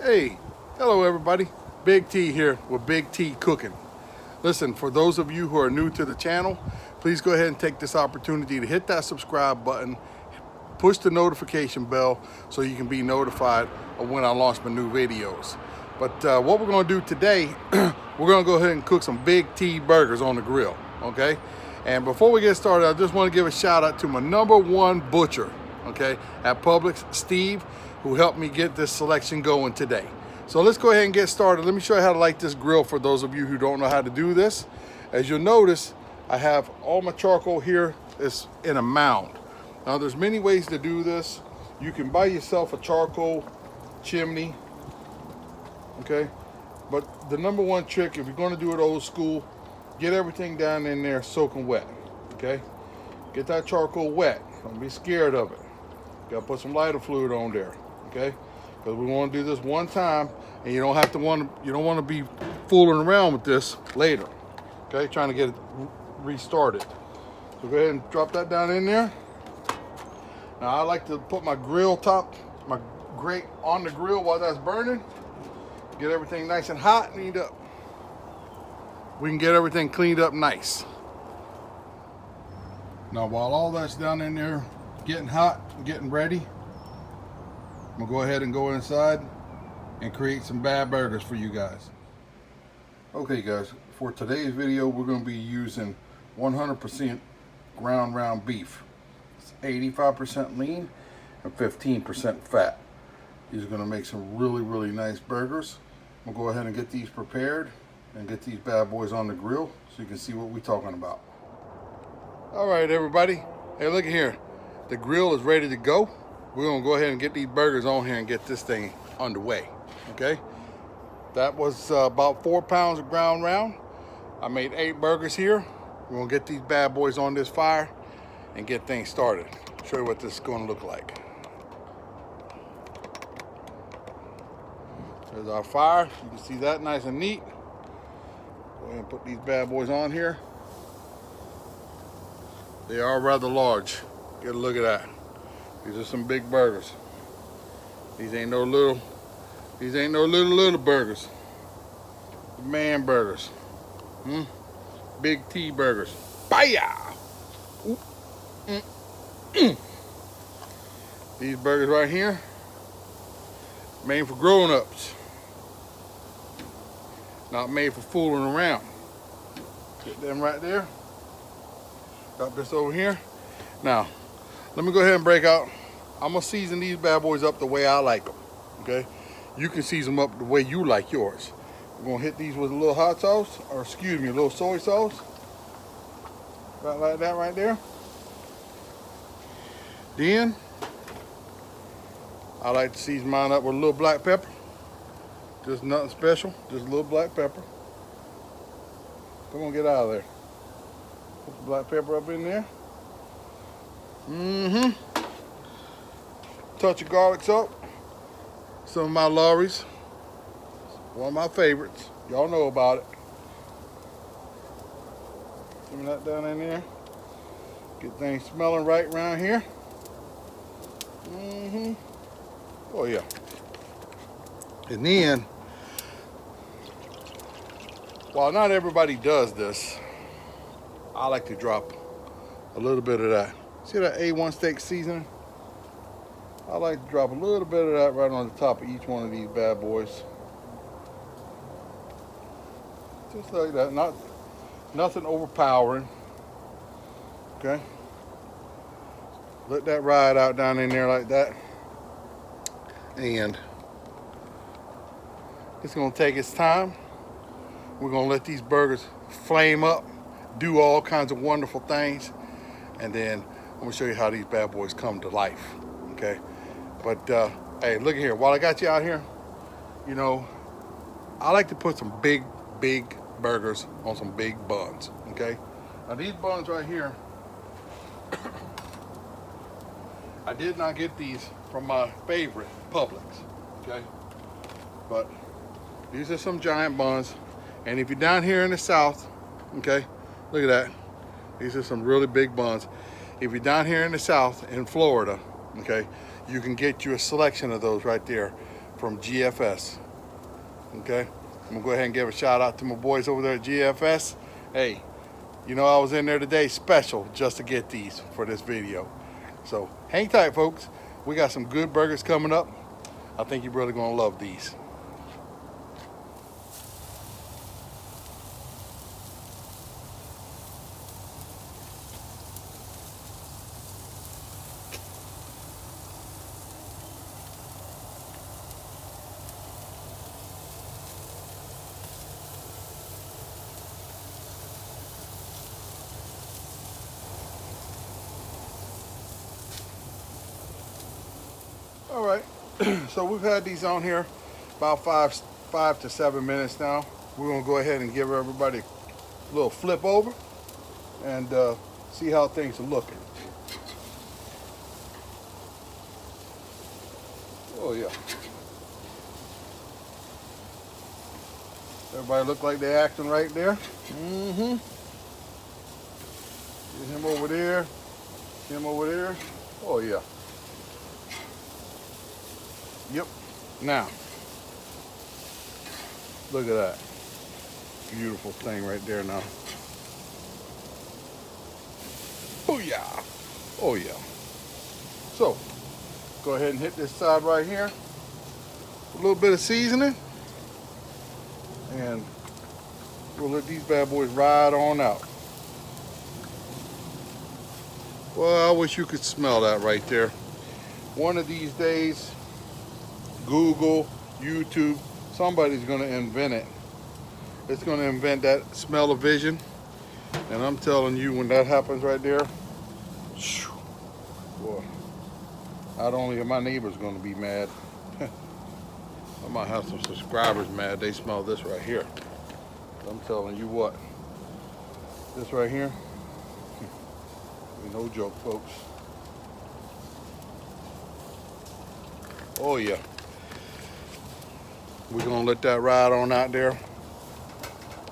Hey, hello everybody. Big T here with Big T Cooking. Listen, for those of you who are new to the channel, please go ahead and take this opportunity to hit that subscribe button, push the notification bell so you can be notified of when I launch my new videos. But what we're gonna do today, we're gonna go ahead and cook some Big T burgers on the grill, okay? And before we get started, I just wanna give a shout out to my #1 butcher, okay, at Publix, Steve, who helped me get this selection going today. So let's go ahead and get started. Let me show you how to light this grill for those of you who don't know how to do this. As you'll notice, I have all my charcoal here is in a mound. Now there's many ways to do this. You can buy yourself a charcoal chimney, okay? But the #1 trick, if you're gonna do it old school, get everything down in there soaking wet, okay? Get that charcoal wet, don't be scared of it. Gotta put some lighter fluid on there, okay? Because we want to do this one time, and you don't want to be fooling around with this later, okay? Trying to get it restarted. So go ahead and drop that down in there. Now I like to put my grate on the grill while that's burning. Get everything nice and hot and cleaned up. We can get everything cleaned up nice. Now while all that's down in there getting hot and getting ready, I'm gonna go ahead and go inside and create some bad burgers for you guys. Okay guys, for today's video we're gonna be using 100% ground round beef. It's 85% lean and 15% fat. These are gonna make some really nice burgers. We'll go ahead and get these prepared and get these bad boys on the grill so you can see what we're talking about. All right everybody, hey look at here. The grill is ready to go. We're gonna go ahead and get these burgers on here and get this thing underway, okay? That was about 4 pounds of ground round. I made 8 burgers here. We're gonna get these bad boys on this fire and get things started. Show you what this is gonna look like. There's our fire. You can see that nice and neat. Go ahead and put these bad boys on here. They are rather large. Get a look at that. These are some big burgers. These ain't no little burgers. Man burgers. Big T burgers. Baya! These burgers right here, made for grown-ups. Not made for fooling around. Get them right there. Got this over here. Now, let me go ahead and break out. I'm gonna season these bad boys up the way I like them, okay? You can season them up the way you like yours. We're gonna hit these with a little hot sauce, or excuse me, a little soy sauce. Right like that right there. Then, I like to season mine up with a little black pepper. Just nothing special, just a little black pepper. Come on, get out of there. Put the black pepper up in there. Touch of garlic salt. Some of my Lawry's. One of my favorites. Y'all know about it. Give me that down in there. Get things smelling right around here. Oh yeah. And then, while not everybody does this, I like to drop a little bit of that. See that A1 steak seasoning? I like to drop a little bit of that right on the top of each one of these bad boys. Just like that, nothing overpowering. Okay? Let that ride out down in there like that. And it's gonna take its time. We're gonna let these burgers flame up, do all kinds of wonderful things, and then I'm gonna show you how these bad boys come to life, okay? But hey, look at here. While I got you out here, you know, I like to put some big burgers on some big buns, okay? Now these buns right here, I did not get these from my favorite, Publix, okay? But these are some giant buns, and if you're down here in the South, okay, look at that. These are some really big buns. If you're down here in the South, in Florida, okay, you can get you a selection of those right there from GFS. Okay, I'm gonna go ahead and give a shout out to my boys over there at GFS. Hey, you know I was in there today special just to get these for this video. So hang tight, folks. We got some good burgers coming up. I think you're really gonna love these. All right, so we've had these on here about five to 7 minutes now. We're gonna go ahead and give everybody a little flip over and see how things are looking. Oh yeah. Everybody look like they're acting right there. Mm-hmm. Get him over there. Him over there. Oh yeah. Yep. Now, look at that. Beautiful thing right there now. Oh yeah. Oh yeah. So, go ahead and hit this side right here. A little bit of seasoning. And we'll let these bad boys ride on out. Well, I wish you could smell that right there. One of these days, Google, YouTube, somebody's gonna invent it. It's gonna invent that smell-o-vision. And I'm telling you, when that happens right there, boy, not only are my neighbors gonna be mad, I might have some subscribers mad. They smell this right here. I'm telling you what, this right here, no joke, folks. Oh yeah. We're gonna let that ride on out there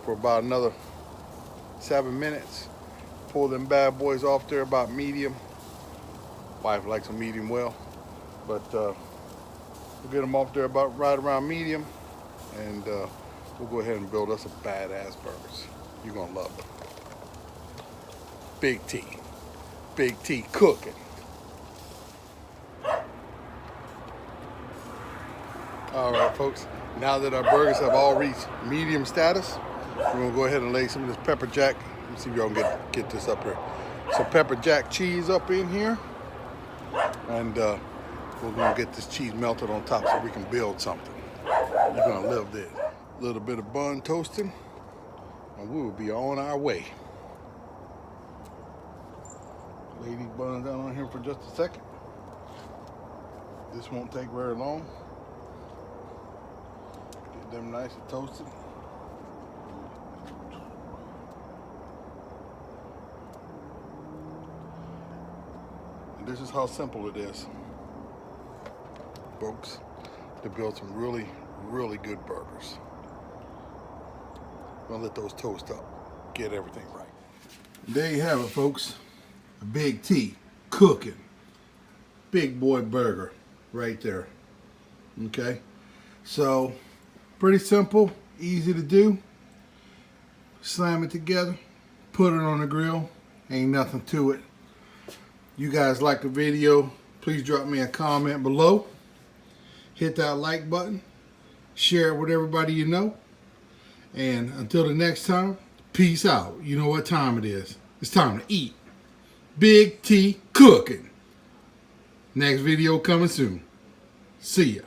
for about another 7 minutes. Pull them bad boys off there about medium. Wife likes them medium well, but we'll get them off there about right around medium, and we'll go ahead and build us a badass burgers. You're gonna love it. Big T cooking. All right, folks. Now that our burgers have all reached medium status, we're gonna go ahead and lay some of this pepper jack. Let's see if y'all can get this up here. Some pepper jack cheese up in here, and we're gonna get this cheese melted on top so we can build something. You're gonna love this. A little bit of bun toasting, and we will be on our way. Lay these buns down on here for just a second. This won't take very long. Get them nice and toasted. And this is how simple it is, folks, to build some really, really good burgers. I'm gonna let those toast up, get everything right. There you have it, folks. A Big T cooking. Big boy burger right there. Okay, so pretty simple, easy to do. Slam it together, put it on the grill, ain't nothing to it. You guys like the video, please drop me a comment below. Hit that like button, share it with everybody you know, and until the next time, peace out. You know what time it is. It's time to eat. Big T cooking. Next video coming soon. See ya.